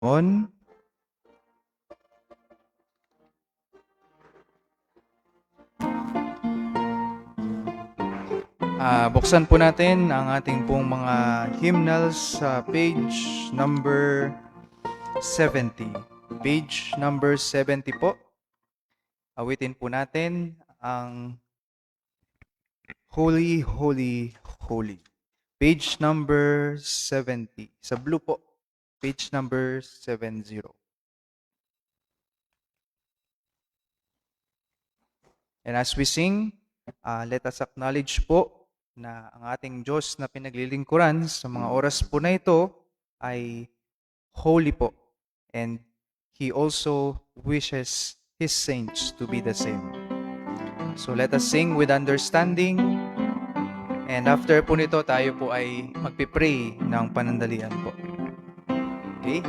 On. Buksan po natin ang ating pong mga hymnals sa page number 70. Page number 70 po. Awitin po natin ang Holy, Holy, Holy. Page number 70. Sa blue po. Page number 70. And as we sing, let us acknowledge po na ang ating Diyos na pinaglilingkuran sa mga oras po na ito ay holy po. And He also wishes His saints to be the same. So let us sing with understanding. And after po nito, tayo po ay magpipray ng panandalian po. Okay?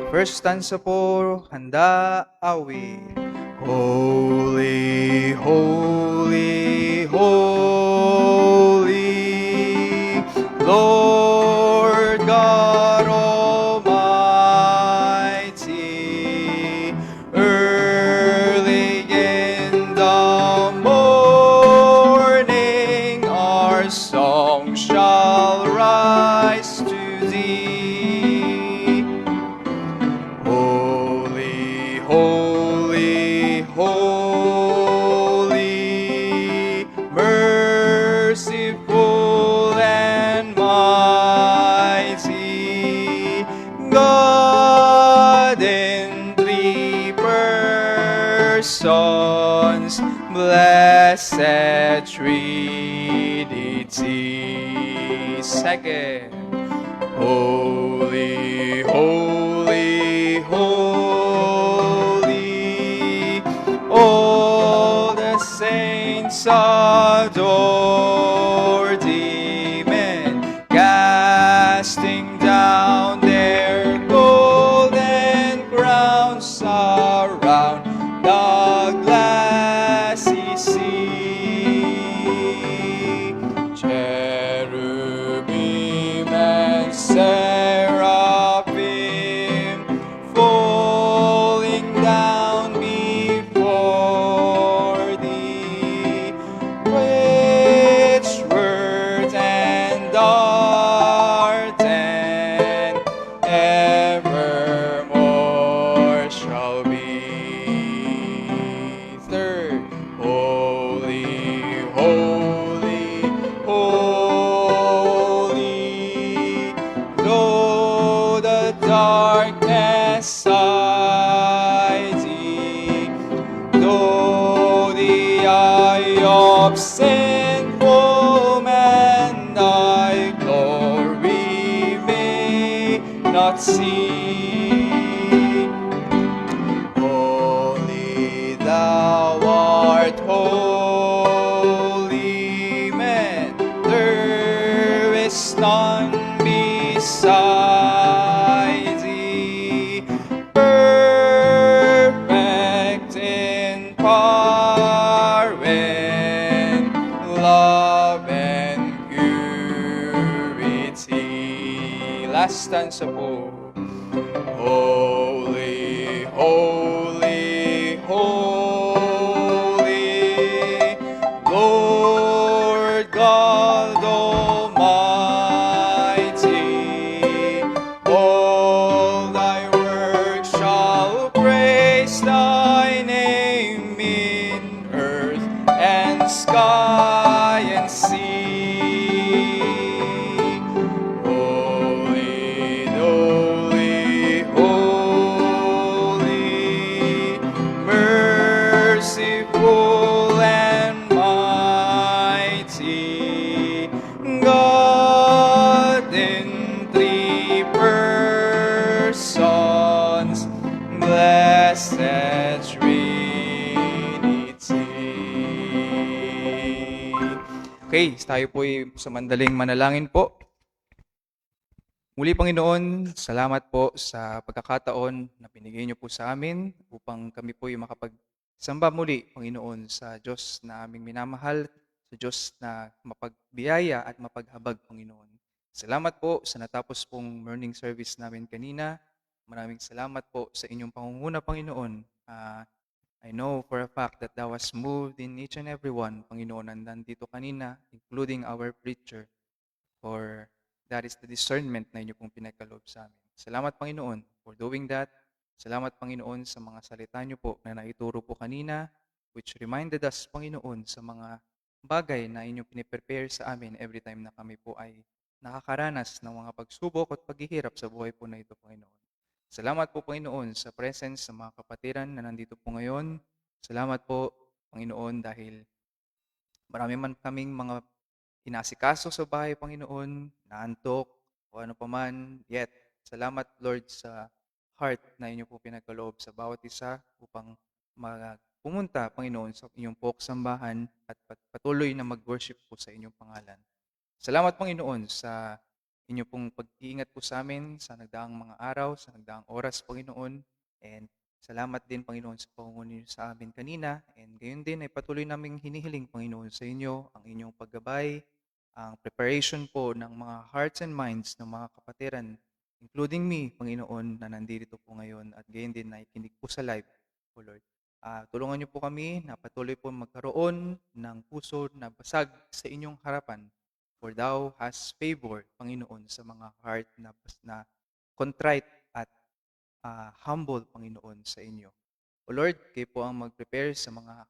First stanza po, handa, awit. Holy, holy, holy, Lord God Almighty, early in the morning our song shall rise to thee. Holy, holy, holy, merciful and mighty, God in three persons, blessed Trinity. Second. Holy, holy, holy, all the saints adore thee, men casting down their golden crowns around the glassy sea. Cherubim and seraphim falling down before thee, which word and art and evermore shall be. Third. Holy, holy, holy, though the darkness I see, though the eye of sinful man thy glory may not see. Holy thou art, holy, man, there is none beside thee, perfect in power and love and purity. Last stanza po. Holy, holy, holy, Lord God Almighty, all thy works shall praise thy name in earth and sky and sea. Holy, holy, holy, merciful and mighty, God in three persons, blessed Trinity. Okay, tayo po sa mandaling manalangin po. Muli, Panginoon, salamat po sa pagkakataon na binigay niyo po sa amin upang kami po yung makapagsamba muli, Panginoon, sa Diyos na aming minamahal, sa Diyos na mapagbiyaya at mapaghabag, Panginoon. Salamat po sa natapos pong morning service namin kanina. maraming salamat po sa inyong pangunguna, Panginoon. I know for a fact that thou was moved in each and every one, Panginoon, and nandito kanina, including our preacher, for that is the discernment na inyo pong pinagkaloob sa amin. Salamat, Panginoon, for doing that. Salamat, Panginoon, sa mga salita niyo po na naituro po kanina, which reminded us, Panginoon, sa mga bagay na inyong piniprepare sa amin every time na kami po ay nakakaranas ng mga pagsubok at paghihirap sa buhay po na ito, Panginoon. Salamat po, Panginoon, sa presence sa mga kapatiran na nandito po ngayon. Salamat po, Panginoon, dahil marami man kaming mga inasikaso sa bahay, Panginoon, naantok, o ano paman, yet, salamat, Lord, sa heart na inyo po pinagkaloob sa bawat isa upang pumunta, Panginoon, sa inyong sambahan at patuloy na mag-worship po sa inyong pangalan. Salamat, Panginoon, sa inyo pong pag-iingat po sa amin sa nagdaang mga araw, sa nagdaang oras, Panginoon. And salamat din, Panginoon, sa pangunguna niyo sa amin kanina. And gayon din ay patuloy naming hinihiling, Panginoon, sa inyo ang inyong paggabay, ang preparation po ng mga hearts and minds ng mga kapatiran, including me, Panginoon, na nandito po ngayon at gayon din na ikinig po sa live, O Lord. Tulungan niyo po kami na patuloy po magkaroon ng puso na basag sa inyong harapan. For thou has favor, Panginoon, sa mga heart na contrite at humble, Panginoon, sa inyo. O Lord, kayo po ang mag-prepare sa mga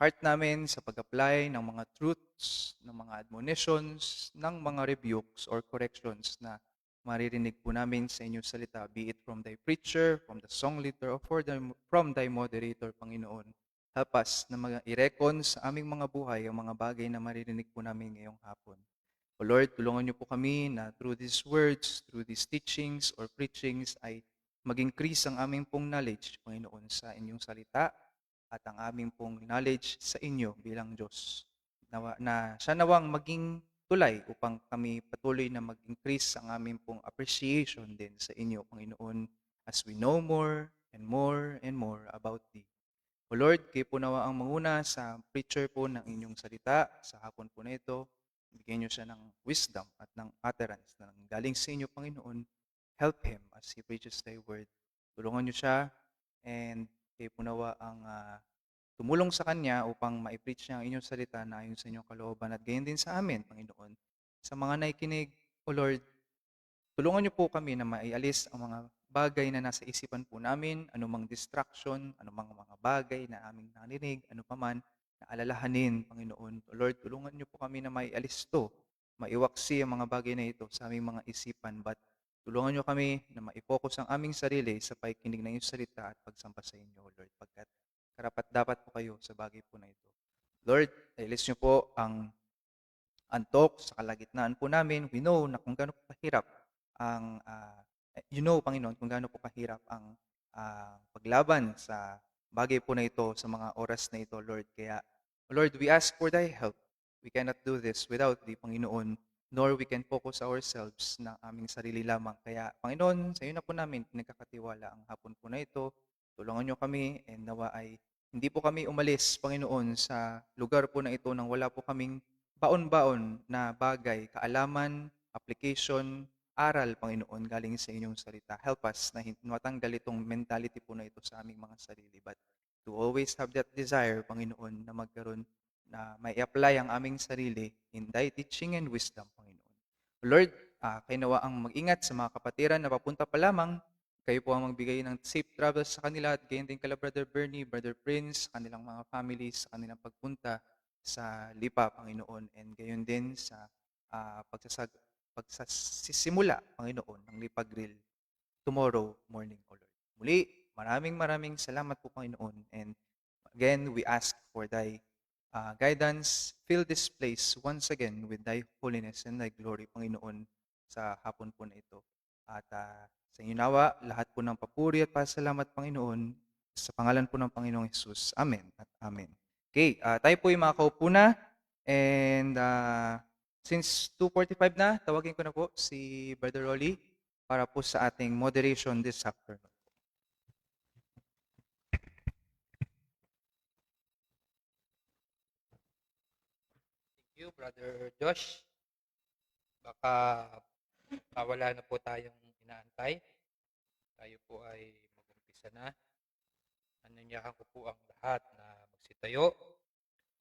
heart namin sa pag-apply ng mga truths, ng mga admonitions, ng mga rebukes or corrections na maririnig po namin sa inyong salita, be it from thy preacher, from the song leader, or from thy moderator, Panginoon. Help us na i-recon sa aming mga buhay ang mga bagay na maririnig po namin ngayong hapon. O Lord, tulungan niyo po kami na through these words, through these teachings or preachings ay mag-increase ang aming pong knowledge, Panginoon, sa inyong salita at ang aming pong knowledge sa inyo bilang Diyos. Na siya nawang maging tulay upang kami patuloy na mag-increase ang aming pong appreciation din sa inyo, Panginoon, as we know more and more about Thee. O Lord, kayo po nawa ang manguna sa preacher po ng inyong salita sa hapon po na ito. Bigyan niyo siya ng wisdom at ng utterance na galing sa inyo, Panginoon. Help him as he preaches thy word. Tulungan niyo siya and kayo po nawa ang tumulong sa kanya upang ma-preach niya ang inyong salita na ayon sa inyong kalooban at gayon din sa amin, Panginoon. Sa mga nakikinig, O Lord, tulungan niyo po kami na maialis ang mga bagay na nasa isipan po namin, anumang distraction, anumang mga bagay na aming narinig, ano paman, na alalahanin, Panginoon. Lord, tulungan niyo po kami na maialis to, maiwaksi ang mga bagay na ito sa aming mga isipan, but tulungan niyo kami na ma-focus ang aming sarili sa pakikinig ng iyong salita at pagsamba sa inyo, Lord, pagkat karapat dapat po kayo sa bagay po na ito. Lord, ailis niyo po ang antok sa kalagitnaan po namin. We know na kung gaano po kahirap ang, Panginoon, kung gaano po kahirap ang paglaban sa bagay po na ito, sa mga oras na ito, Lord. Kaya, Lord, we ask for thy help. We cannot do this without the Panginoon, nor we can focus ourselves na aming sarili lamang. Kaya, Panginoon, sa iyo na po namin pinagkakatiwala ang hapon po na ito. Tulungan niyo kami and nawa ay hindi po kami umalis, Panginoon, sa lugar po na ito nang wala po kaming baon-baon na bagay, kaalaman, application, aral, Panginoon, galing sa inyong salita. Help us na matanggal itong mentality po na ito sa aming mga sarili. But to always have that desire, Panginoon, na magkaroon na may apply ang aming sarili in thy teaching and wisdom, Panginoon. Lord, kayo nawa ang mag-ingat sa mga kapatiran na papunta pa lamang. Kayo po ang magbigay ng safe travels sa kanila at gayon din kala Brother Bernie, Brother Prince, kanilang mga families, sa kanilang pagpunta sa Lipa, Panginoon, and gayon din sa pagsasimula, Panginoon, ng Lipa Grill tomorrow morning, O Lord. Muli, maraming salamat po, Panginoon. And again, we ask for thy guidance. Fill this place once again with thy holiness and thy glory, Panginoon, sa hapon po na ito. At sa inyo nawa, lahat po ng papuri at pasalamat, Panginoon, sa pangalan po ng Panginoong Jesus. Amen at amen. Okay, tayo po yung makakaupo na. And since 2:45 na, tawagin ko na po si Brother Rolly para po sa ating moderation this afternoon. Thank you, Brother Josh. Baka wala na po tayong inaantay. tayo po ay mag-umpisa na. Ananyahan ko po ang lahat na magsitayo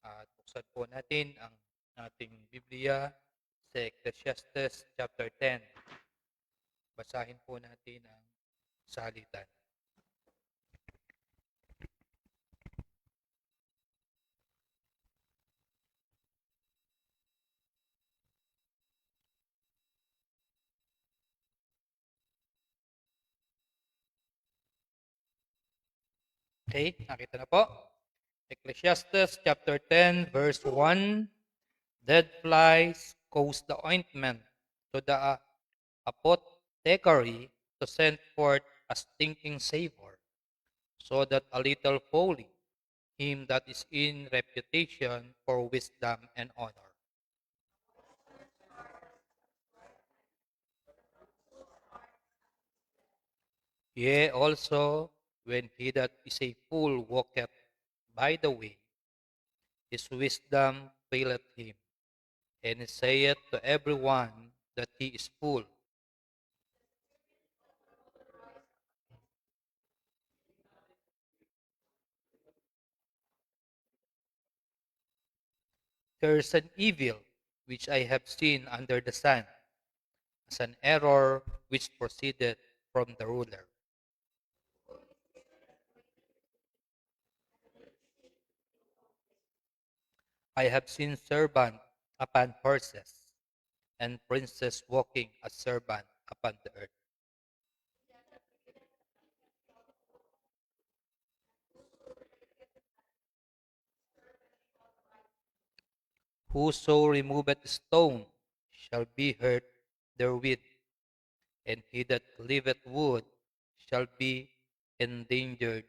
at buksan po natin ang ating Biblia sa Ecclesiastes chapter 10. Basahin po natin ang salitan. Okay, nakita na po. Ecclesiastes chapter 10 verse 1. Dead flies cause the ointment to the apothecary to send forth a stinking savor, so that a little folly, him that is in reputation for wisdom and honor. Yea, also, when he that is a fool walketh by the way, his wisdom faileth him, and he saith to every one that he is full. There is an evil which I have seen under the sun, as an error which proceeded from the ruler. I have seen servant upon horses, and princes walking as servant upon the earth. Whoso removeth stone shall be hurt therewith, and he that cleaveth wood shall be endangered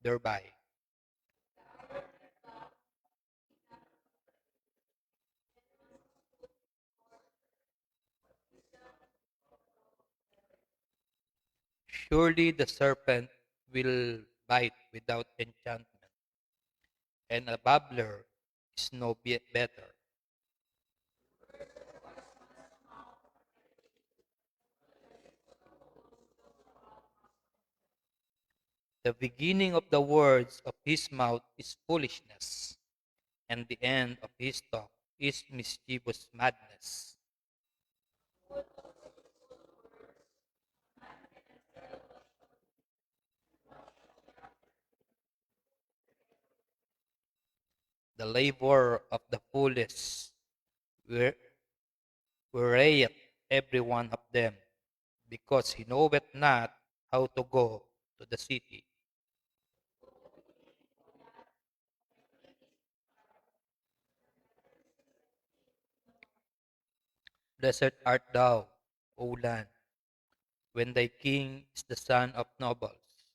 thereby. Surely the serpent will bite without enchantment, and a babbler is no better. The beginning of the words of his mouth is foolishness, and the end of his talk is mischievous madness. The labor of the foolish wearieth every one of them, because he knoweth not how to go to the city. Blessed art thou, O land, when thy king is the son of nobles,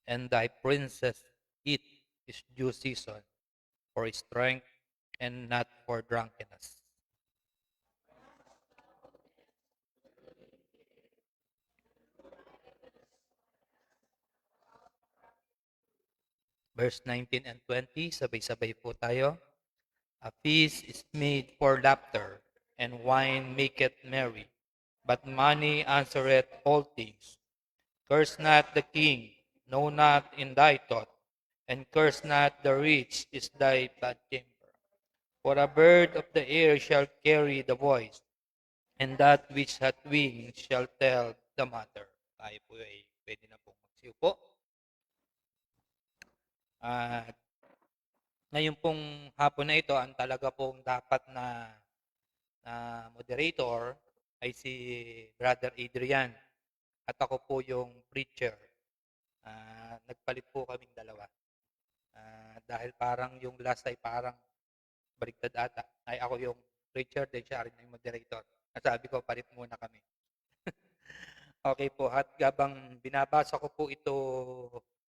and thy princes eat his due season, for his strength and not for drunkenness. Verse 19 and 20, sabay-sabay po tayo. A feast is made for laughter, and wine maketh merry. But money answereth all things. Curse not the king, no not in thy thought, and curse not the rich is thy bedchamber. For a bird of the air shall carry the voice, and that which hath wings shall tell the matter. Tayo po ay pwede na pong magsiupo. At ngayon pong hapon na ito, ang talaga pong dapat na moderator ay si Brother Adrian. At ako po yung preacher. Nagpalit po kaming dalawa. Dahil parang yung last ay parang baliktad ata. Ay ako yung preacher, then siya rin yung moderator. Nasabi ko, palit muna kami. Okay po, at gabang binabasa ko po ito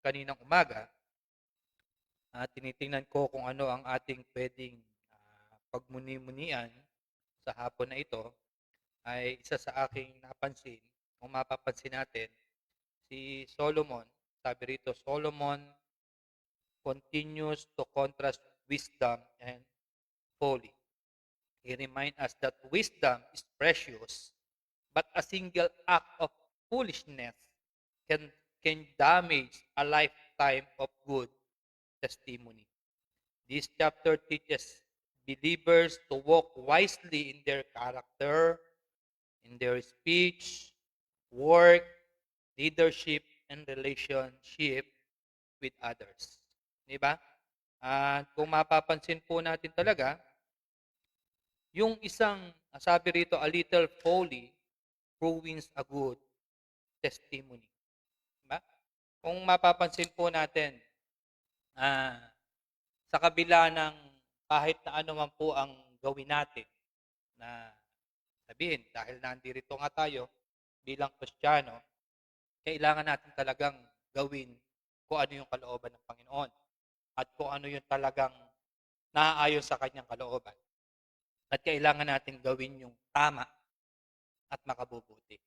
kaninang umaga, tinitingnan ko kung ano ang ating pwedeng pagmuni-munian sa hapon na ito, ay isa sa aking napansin, kung mapapansin natin, si Solomon, sabi rito, Solomon continues to contrast wisdom and folly. He reminds us that wisdom is precious, but a single act of foolishness can can damage a lifetime of good testimony. This chapter teaches believers to walk wisely in their character, in their speech, work, leadership, and relationship with others. Di ba? At kung mapapansin po natin talaga, yung isang, sabi rito, a little folly ruins a good testimony. Di ba? Kung mapapansin po natin, ah, sa kabila ng kahit na ano man po ang gawin natin, na sabihin, dahil nandito nga tayo bilang Kristiyano, kailangan natin talagang gawin kung ano yung kalooban ng Panginoon at kung ano yung talagang naaayon sa kanyang kalooban. At kailangan natin gawin yung tama at makabubuti.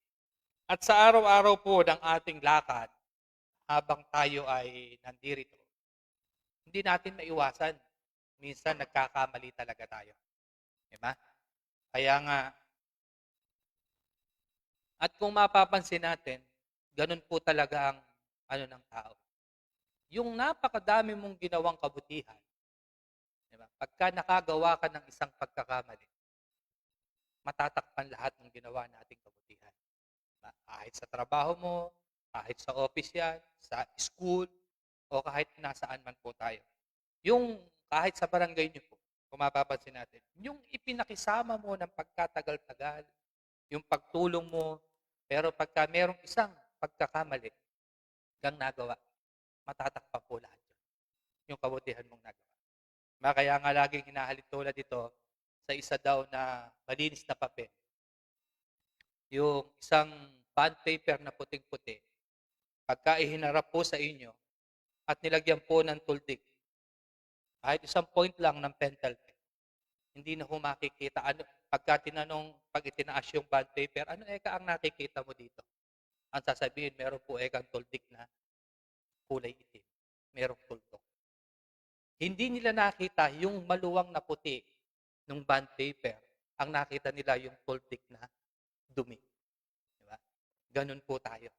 At sa araw-araw po ng ating lakad, habang tayo ay nandirito, hindi natin maiwasan. Minsan nagkakamali talaga tayo. Diba? Kaya nga, at kung mapapansin natin, ganun po talaga ang ano ng tao. Yung napakadami mong ginawang kabutihan, diba? Pagka nakagawa ka ng isang pagkakamali, matatakpan lahat ng ginawa nating kabutihan. Diba? Kahit sa trabaho mo, kahit sa office yan, sa school, o kahit nasaan man po tayo. Yung kahit sa barangay niyo po, kung mapapansin natin, yung ipinakisama mo ng pagkatagal-tagal, yung pagtulong mo, pero pagka merong isang pagkakamali kang nagawa, matatakpan po lahat yun, yung kabutihan mong nagawa. Kaya nga laging hinahalin tulad dito sa isa daw na malinis na papel. Yung isang bond paper na puting-puti, pagka ihinarap po sa inyo at nilagyan po ng tultik, kahit isang point lang ng pentel pen, hindi na ho makikita. Ano, pagka tinanong, pag itinaas yung bond paper, ano eka ang nakikita mo dito? Ang sasabihin, meron po ekang tultik na kulay itim. Merong tuldok. Hindi nila nakita yung maluwang na puti ng bond paper. Ang nakita nila yung tultik na dumi. Diba? Ganun po tayo.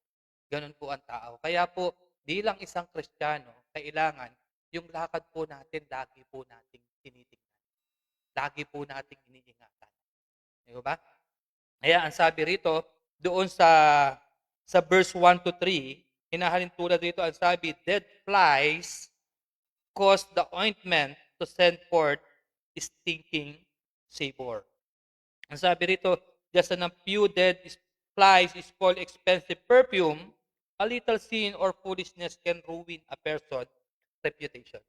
Ganun po ang tao. Kaya po, bilang isang Kristiyano, kailangan yung lakad po natin, lagi po nating tinitingnan. Lagi po nating iniingatan. Di ba? Kaya ang sabi rito, doon sa verse 1 to 3, hinahalin tulad rito, ang sabi, dead flies cause the ointment to send forth stinking savor. Ang sabi rito, just an few dead flies is called expensive perfume, a little sin or foolishness can ruin a person's reputation.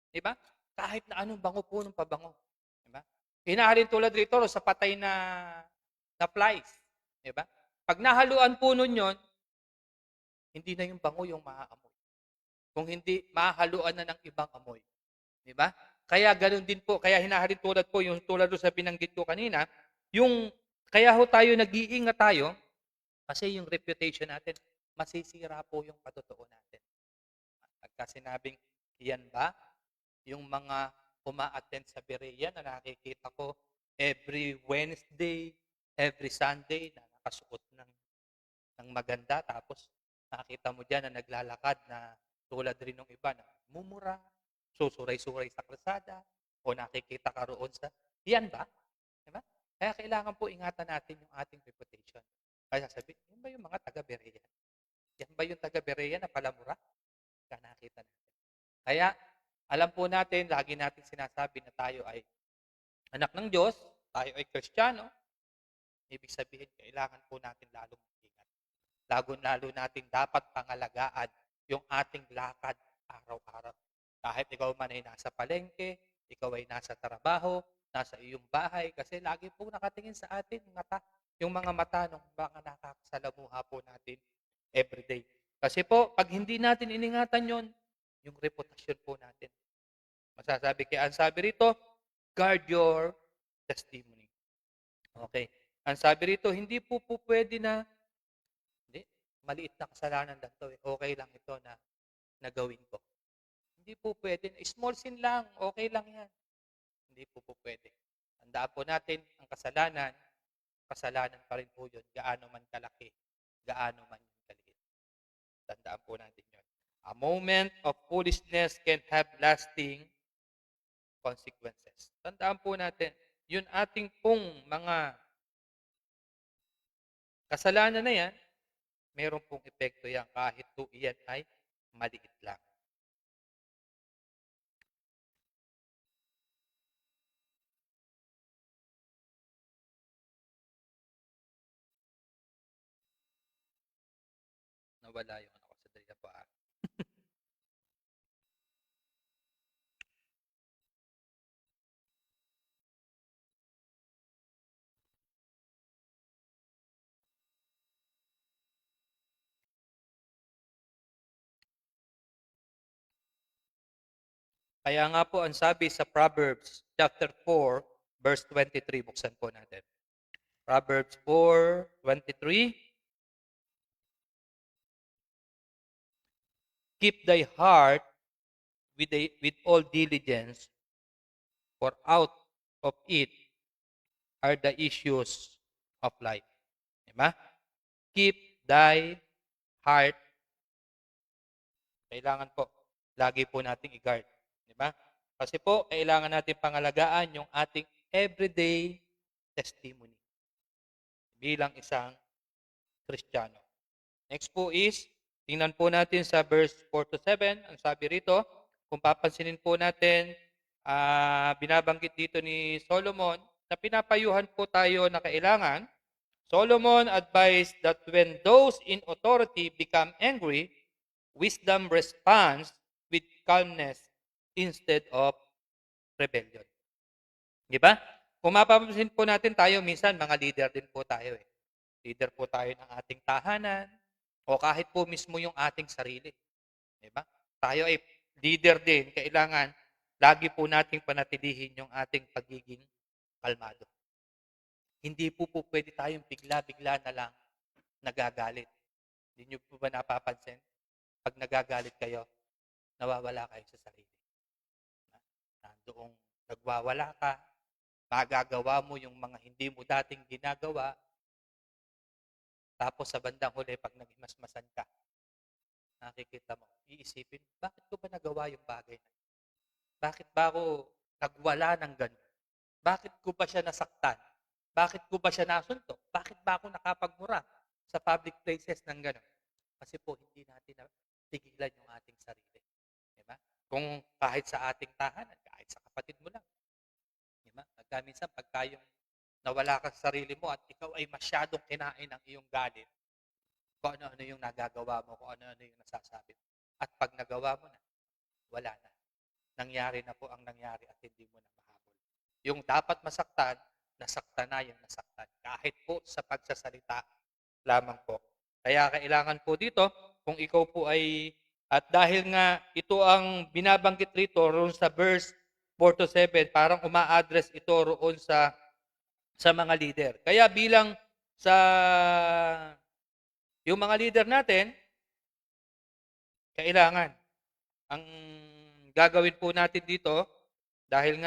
Diba? Kahit na anong bango po ng pabango. Diba? Hinahalin tulad rito sa patay na flies. Diba? Pag nahaluan po nun yun, hindi na yung bango yung maaamoy. Kung hindi, mahaluan na ng ibang amoy. Diba? Kaya ganoon din po, kaya hinahalin tulad po, yung tulad doon sa binanggit ko kanina, yung, kaya ho tayo nag-iingat tayo, kasi yung reputation natin, masisira po yung patotoo natin. Pagka sinabing, yan ba? Yung mga uma-attend sa Berea na nakikita ko every Wednesday, every Sunday na nakasuot ng maganda, tapos nakita mo dyan na naglalakad na tulad rin ng iba na mumura, susuray-suray sa kalsada, o nakikita ka roon sa, yan ba? Diba? Kaya kailangan po ingatan natin yung ating reputation. Kaya sasabihin, yan ba yung mga taga-Berea? Yan ba yung taga-Berea na palamura? Kaya nakita natin. Kaya, alam po natin, lagi natin sinasabi na tayo ay anak ng Diyos, tayo ay Kristiyano, ibig sabihin, kailangan po natin lalong mag-ingat. Lalo natin dapat pangalagaan yung ating lakad araw-araw. Kahit ikaw man ay nasa palengke, ikaw ay nasa trabaho, nasa iyong bahay, kasi lagi po nakatingin sa atin yung mga mata ng mga nakakasalamuha po natin everyday. Kasi po, pag hindi natin iningatan yon, yung reputasyon po natin. Masasabi kaya ang sabi rito, guard your testimony. Okay. Ang sabi rito, hindi po pwede na, hindi, maliit na kasalanan lang to. Okay lang ito na nagawin ko. Hindi po pwede. Small sin lang, okay lang yan. Hindi po pwede. Tandaan po natin, ang kasalanan, kasalanan pa rin po yun, gaano man kalaki, gaano man yung kaliit. Tandaan po natin yun. A moment of foolishness can have lasting consequences. Tandaan po natin, yun ating pong mga kasalanan na yan, meron pong epekto yan kahit po iyan ay maliit lang. Nawala yung ano ko sa dali na pa. Kaya nga po ang sabi sa Proverbs chapter 4, verse 23, buksan po natin. Proverbs 4:23. Keep thy heart with all diligence, for out of it are the issues of life. Diba? Keep thy heart. Kailangan po, lagi po nating i-guard. Diba? Kasi po, kailangan natin pangalagaan yung ating everyday testimony bilang isang Kristiyano. Next po is, tingnan po natin sa verse 4 to 7. Ang sabi rito, kung papansinin po natin, binabanggit dito ni Solomon na pinapayuhan po tayo na kailangan. Solomon advised that when those in authority become angry, wisdom responds with calmness instead of rebellion. Di ba? Kung mapapansin po natin tayo, minsan mga leader din po tayo eh. Leader po tayo ng ating tahanan o kahit po mismo yung ating sarili. Di ba? Tayo ay leader din. Kailangan lagi po nating panatilihin yung ating pagiging kalmado. Hindi po pwede tayong bigla-bigla na lang nagagalit. Hindi nyo po ba napapansin? Pag nagagalit kayo, nawawala kayo sa sarili. Nandoong nagwawala ka, magagawa mo yung mga hindi mo dating ginagawa, tapos sa bandang huli, pag naghimasmasan ka, nakikita mo, iisipin, bakit ko ba nagawa yung bagay na? Bakit ba ako nagwala ng ganun? Bakit ko ba siya nasaktan? Bakit ko ba siya nasuntok? Bakit ba ako nakapagmura sa public places ng ganun? Kasi po, hindi natin tigilan yung ating sarili. Diba? Kung kahit sa ating tahanan, kahit sa kapatid mo lang. Diba? Minsan, pagka yung nawala ka sa sarili mo at ikaw ay masyadong kinain ng iyong galit, kung ano-ano yung nagagawa mo, kung ano-ano yung nasasabi mo. At pag nagawa mo na, wala na. Nangyari na po ang nangyari at hindi mo na mahabol. Yung dapat masaktan, nasaktan na yung nasaktan. Kahit po sa pagsasalita lamang po. Kaya kailangan po dito, kung ikaw po ay, at dahil nga ito ang binabanggit rito roon sa verse 4 to 7, parang uma-address ito roon sa mga leader. Kaya bilang sa yung mga leader natin, kailangan ang gagawin po natin dito dahil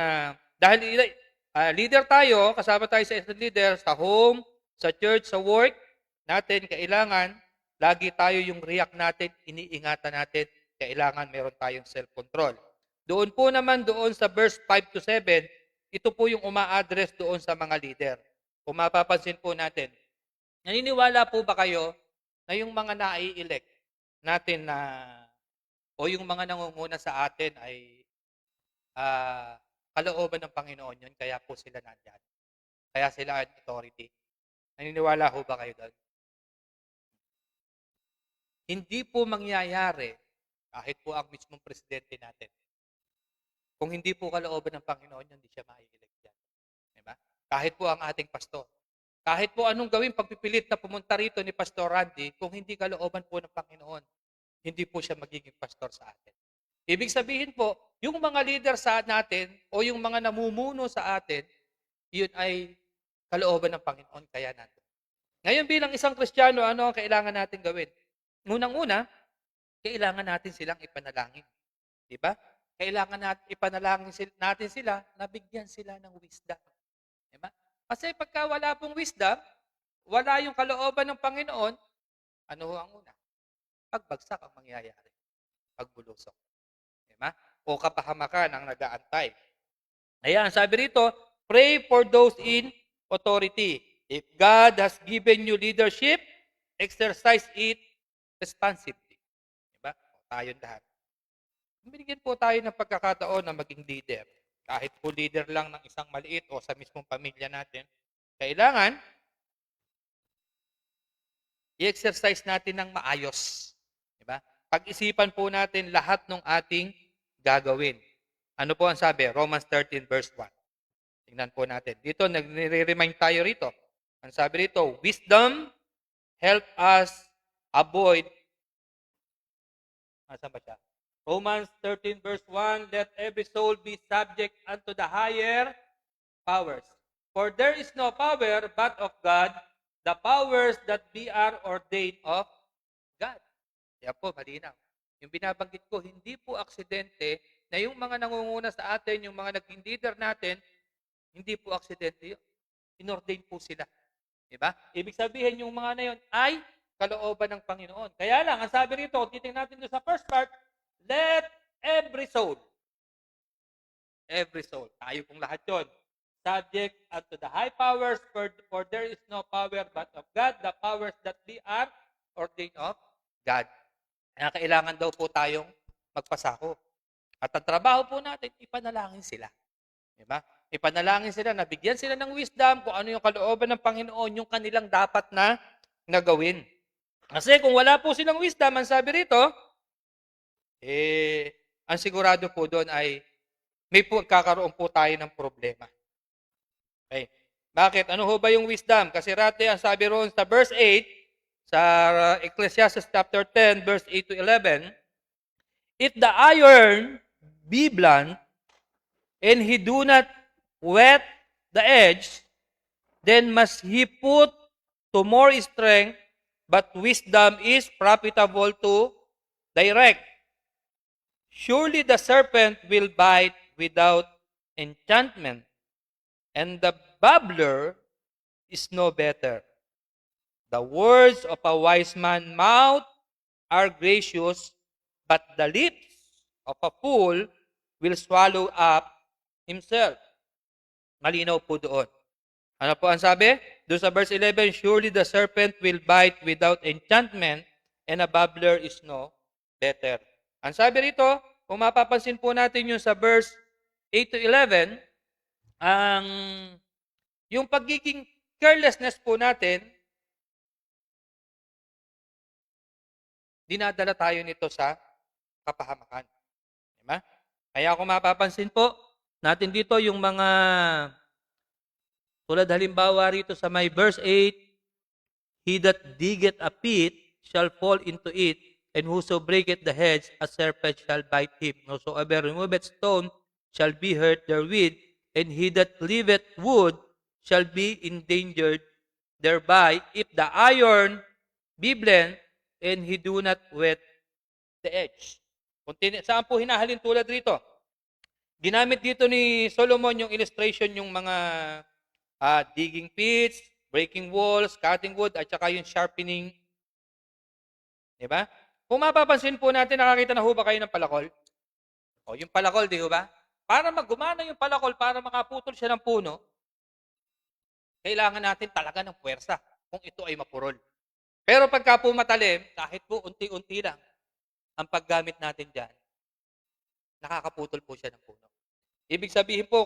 leader tayo, kasama tayo sa isang leader sa home, sa church, sa work natin, kailangan lagi tayo yung react natin, iniingatan natin, kailangan meron tayong self-control. Doon po naman doon sa verse 5 to 7, ito po yung uma-address doon sa mga leader. Kung mapapansin po natin, naniniwala po ba kayo na yung mga nai-elect natin na o yung mga nangunguna sa atin ay kalooban ng Panginoon yun, kaya po sila nandyan. Kaya sila ang authority. Naniniwala ho ba kayo doon? Hindi po mangyayari kahit po ang mismong presidente natin. Kung hindi po kalooban ng Panginoon yun, hindi siya mai-elect yan. Diba? Kahit po ang ating pastor. Kahit po anong gawin pagpipilit na pumunta rito ni Pastor Randy, kung hindi kalooban po ng Panginoon, hindi po siya magiging pastor sa atin. Ibig sabihin po, yung mga leader sa natin o yung mga namumuno sa atin, yun ay kalooban ng Panginoon kaya natin. Ngayon bilang isang Kristiyano, ano ang kailangan natin gawin? Unang-una, kailangan natin silang ipanalangin. Di ba? Kailangan natin ipanalangin natin sila na bigyan sila ng wisdom. Di ba? Kasi pagka wala pong wisdom, wala yung kalooban ng Panginoon, ano ang una? pagbagsak ang mangyayari, pagbulusok. Diba? O kapahamakan ang nag-aantay. Ayan, sabi rito, pray for those in authority. If God has given you leadership, exercise it responsibly. Diba? O, tayong lahat. Binigyan po tayo ng pagkakataon na maging leader. Kahit po leader lang ng isang maliit o sa mismong pamilya natin, kailangan i-exercise natin ng maayos. Diba? Pag-isipan po natin lahat ng ating gagawin. Ano po ang sabi? Romans 13 verse 1. Tingnan po natin. Dito, nagre-remind tayo rito. Ang sabi rito, wisdom help us avoid. Saan ba siya? Romans 13 verse 1, let every soul be subject unto the higher powers. For there is no power but of God, the powers that be are ordained of God. Kaya po, malinaw. Yung binabanggit ko, hindi po aksidente na yung mga nangunguna sa atin, yung mga naging leader natin, hindi po aksidente yun. Inordain po sila. Diba? Ibig sabihin, yung mga na yun ay kalooban ng Panginoon. Kaya lang, ang sabi rito, titingnan natin doon sa first part, let every soul, tayo pong lahat yun, subject unto the high powers, for there is no power but of God, the powers that be are ordained of God. Kaya kailangan daw po tayong magpasako. At ang trabaho po natin, ipanalangin sila. Diba? Ipanalangin sila, nabigyan sila ng wisdom kung ano yung kalooban ng Panginoon, yung kanilang dapat na gawin. Kasi kung wala po silang wisdom, ang sabi rito, ang sigurado po doon ay may kakaroon po tayo ng problema. Okay. Bakit? Ano ho ba yung wisdom? Kasi rate, ang sabi roon sa verse 8, sa Ecclesiastes chapter 10, verse 8 to 11, if the iron be blunt, and he do not whet the edge, then must he put to more strength, but wisdom is profitable to direct. Surely the serpent will bite without enchantment, and the babbler is no better. The words of a wise man's mouth are gracious, but the lips of a fool will swallow up himself. Malinaw po doon. Ano po ang sabi? Doon sa verse 11, surely the serpent will bite without enchantment, and a babbler is no better. Ang sabi rito, kung mapapansin po natin yung sa verse 8 to 11, yung pagiging carelessness po natin, dinadala tayo nito sa kapahamakan. Diba? Kaya kung mapapansin po natin dito yung mga, tulad halimbawa rito sa my verse 8, he that diggeth a pit shall fall into it, and whoso breaketh the hedge, a serpent shall bite him. Whosoever removeth stone shall be hurt therewith, and he that cleaveth wood shall be endangered thereby. If the iron be blunt, and he do not whet the edge. Saan po hinahalin tulad rito? Ginamit dito ni Solomon yung illustration, yung mga digging pits, breaking walls, cutting wood, at saka yung sharpening. Diba? Kung mapapansin po natin, nakakita na ho ba kayo ng palakol? O, yung palakol, di ho ba? Para magumana yung palakol, para makaputol siya ng puno, kailangan natin talaga ng puwersa kung ito ay mapurol. Pero pagka po matalim, kahit po unti-unti lang, ang paggamit natin dyan, nakakaputol po siya ng puno. Ibig sabihin po,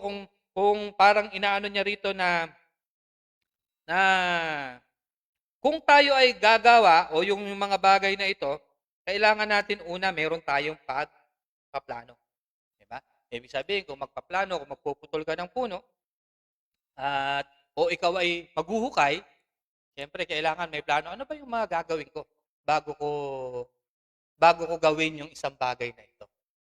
kung parang inaano niya rito na kung tayo ay gagawa o yung mga bagay na ito, kailangan natin una, meron tayong pagpaplano. Diba? Ibig sabihin, kung magpaplano, kung magpuputol ka ng puno, o ikaw ay maghuhukay, siyempre kailangan may plano. Ano ba yung mga gagawin ko bago ko gawin yung isang bagay na ito?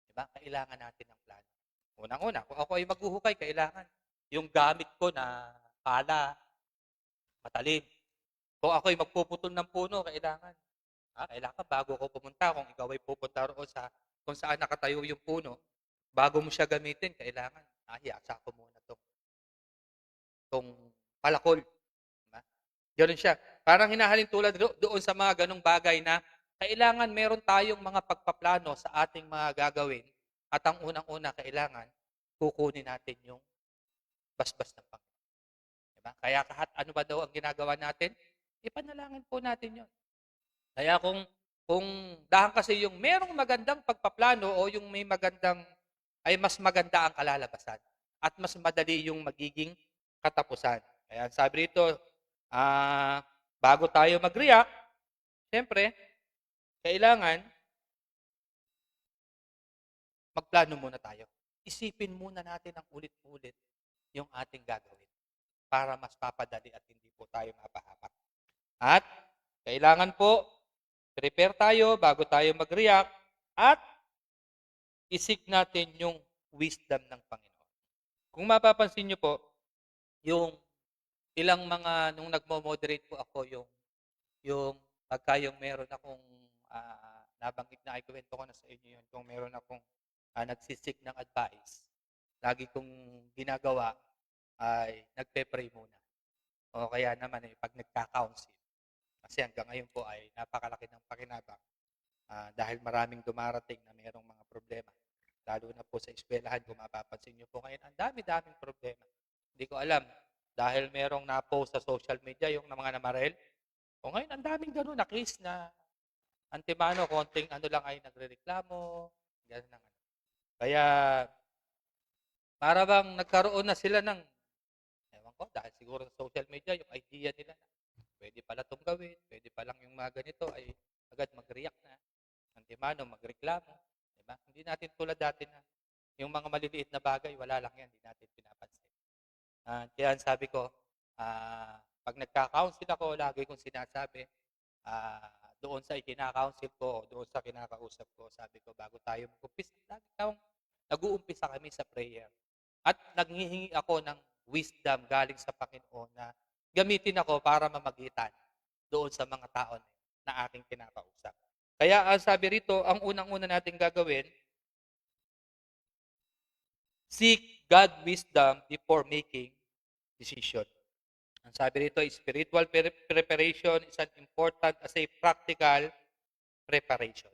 Diba? Kailangan natin ng plano. Unang-una, kung ako ay maghuhukay, kailangan yung gamit ko na pala, matalim. Kung ako ay magpuputol ng puno, kailangan bago ko pumunta, kung ikaw ay pupunta roon kung saan nakatayo yung puno, bago mo siya gamitin, kailangan, hiyasa ko muna itong palakol. Diba? Ganoon siya. Parang hinahalin tulad doon sa mga ganong bagay na kailangan meron tayong mga pagpaplano sa ating mga gagawin at ang unang-una kailangan kukunin natin yung basbas ng Panginoon. Diba? Kaya kahit ano ba daw ang ginagawa natin, ipanalangin po natin yon. Kaya kung dahil kasi yung merong magandang pagpaplano o yung may magandang ay mas maganda ang kalalabasan at mas madali yung magiging katapusan. Kaya sabi rito, bago tayo mag-react, siyempre, kailangan magplano muna tayo. Isipin muna natin ang ulit-ulit yung ating gagawin para mas papadali at hindi po tayo mapahamak. At kailangan po, prepare tayo bago tayo mag-react at isik natin yung wisdom ng Panginoon. Kung mapapansin nyo po, yung ilang mga, nung nagmo-moderate po ako, yung pagka yung meron akong nabanggit na ikwento ko na sa inyo yun, kung meron akong nagsisik ng advice, lagi kong ginagawa ay nagpe-pray muna. O kaya naman pag nagka-counsel. Kasi hanggang ngayon po ay napakalaki ng pakinabang dahil maraming dumarating na mayroong mga problema. Lalo na po sa eskwelahan, kung mapapansin nyo po ngayon, ang dami-daming problema. Hindi ko alam, dahil merong na-post sa social media yung mga namarel, o ngayon ang daming ganun na case na antimano, konting ano lang ay nagrereklamo, gano'n na. Kaya, para bang nagkaroon na sila ng, ewan ko, dahil siguro sa social media, yung idea nila na pwede pala itong gawin, pwede palang yung mga ganito ay agad mag-react na, antimano, magreklamo. Diba? Hindi natin tulad dati na yung mga maliliit na bagay, wala lang yan, hindi natin pinapansin. Kaya sabi ko, pag nagka-counsel ako, lagi kong sinasabi, doon sa ikinaka-counsel ko, doon sa kinakausap ko, sabi ko, bago tayo mag-umpisa, nag-uumpisa kami sa prayer. At naghihingi ako ng wisdom galing sa Panginoon na gamitin ako para mamagitan doon sa mga tao na aking kinakausap. Kaya ang sabi rito, ang unang-una natin gagawin, seek God wisdom before making decision. Ang sabi rito, spiritual preparation is as important as a practical preparation.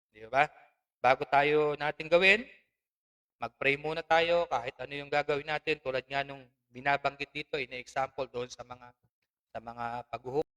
Di ba? Bago tayo natin gawin, mag-pray muna tayo kahit ano yung gagawin natin tulad nga nung binabanggit dito, ina-example doon sa mga paghuhukay.